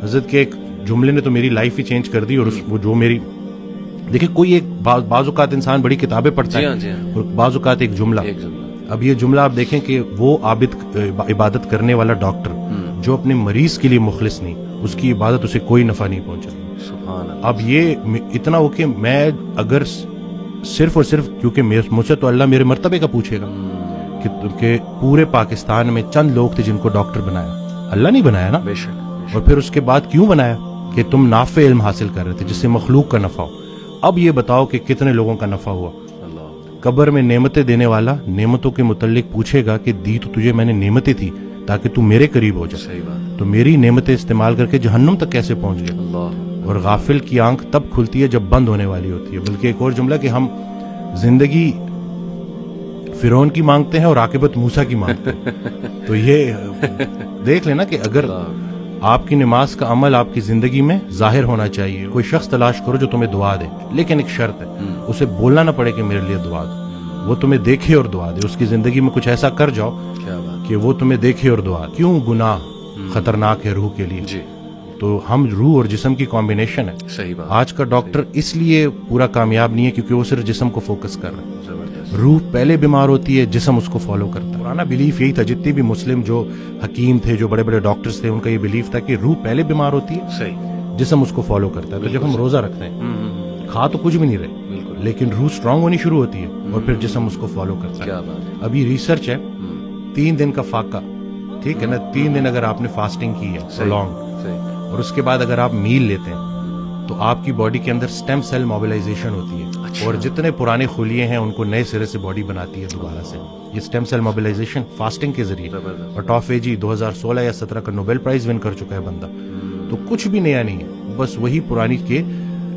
حضرت کے ایک جملے نے تو میری لائف ہی چینج کر دی. اور وہ جو میری دیکھیں کوئی ایک بعض اوقات انسان بڑی کتابیں پڑھتا ہے اور بعض اوقات ایک جملہ. اب یہ جملہ آپ دیکھیں کہ وہ عابد عبادت کرنے والا ڈاکٹر جو اپنے مریض کے لیے مخلص نہیں, اس کی عبادت اسے کوئی نفع نہیں پہنچا. اب یہ اتنا ہو کہ میں اگر صرف اور صرف کیونکہ مجھ سے تو اللہ میرے مرتبے کا پوچھے گا کہ پورے پاکستان میں چند لوگ تھے جن کو ڈاکٹر بنایا, اللہ نہیں بنایا نا. اور پھر اس کے بعد کیوں بنایا کہ تم نافع علم حاصل کر رہے تھے جس سے مخلوق کا نفع ہو. اب یہ بتاؤ کہ کتنے لوگوں کا نفع ہوا. قبر میں نعمتیں دینے والا نعمتوں کے متعلق پوچھے گا کہ دی تو تجھے میں نے نعمتیں تھی تاکہ تو میرے قریب ہو جائے, تو میری نعمتیں استعمال کر کے جہنم تک کیسے پہنچ گیا. اور غافل کی آنکھ تب کھلتی ہے جب بند ہونے والی ہوتی ہے. بلکہ ایک اور جملہ کہ ہم زندگی فرعون کی مانگتے ہیں اور عاقبت موسیٰ کی مانگتے ہیں. تو یہ دیکھ لینا کہ اگر آپ کی نماز کا عمل آپ کی زندگی میں ظاہر ہونا چاہیے. کوئی شخص تلاش کرو جو تمہیں دعا دے, لیکن ایک شرط ہے, اسے بولنا نہ پڑے کہ میرے لیے دعا دو, وہ تمہیں دیکھے اور دعا دے. اس کی زندگی میں کچھ ایسا کر جاؤ کہ وہ تمہیں دیکھے اور دعا دے. کیوں گناہ خطرناک ہے روح کے لیے. تو ہم روح اور جسم کی کمبینیشن ہے. صحیح بات. آج کا ڈاکٹر اس لیے پورا کامیاب نہیں ہے کیونکہ وہ صرف جسم کو فوکس کر رہا ہے. روح پہلے بیمار ہوتی ہے, جسم اس کو فالو کرتا ہے. پرانا بلیف یہی تھا, جتنے بھی مسلم جو حکیم تھے, جو بڑے بڑے ڈاکٹرز تھے, ان کا یہ بلیف تھا کہ روح پہلے بیمار ہوتی ہے, جسم اس کو فالو کرتا ہے. تو جب ہم روزہ رکھتے ہیں کھا تو کچھ بھی نہیں رہے, لیکن روح سٹرانگ ہونی شروع ہوتی ہے اور پھر جسم اس کو فالو کرتا ہے. ابھی ریسرچ ہے 3 دن کا فاقہ, ٹھیک ہے نا, 3 دن اگر آپ نے فاسٹنگ کی ہے لانگ, اور اس کے بعد اگر آپ میل لیتے ہیں تو آپ کی باڈی کے اندر سٹیم سیل موبلائزیشن ہوتی ہے. اور جتنے پرانے خلیے ہیں ان کو نئے سرے سے باڈی بناتی ہے دوبارہ سے. یہ سٹیم سیل موبلائزیشن فاسٹنگ کے ذریعے. اور ٹافیجی 2016 یا 17 کا نوبیل پرائز ون کر چکا ہے بندہ. تو کچھ بھی نیا نہیں ہے, بس وہی پرانی کے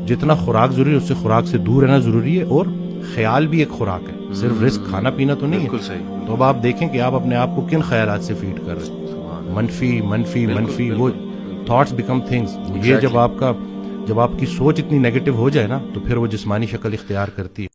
جتنا خوراک ضروری ہے اس سے خوراک سے دور رہنا ضروری ہے. اور خیال بھی ایک خوراک ہے, صرف رزق کھانا پینا تو نہیں ہے. تو اب آپ دیکھیں کہ آپ اپنے آپ کو کن خیالات سے فیڈ کر رہے ہیں. منفی منفی منفی, وہ تھاٹس بیکم تھنگس. یہ جب آپ کی سوچ اتنی نیگیٹو ہو جائے نا تو پھر وہ جسمانی شکل اختیار کرتی ہے.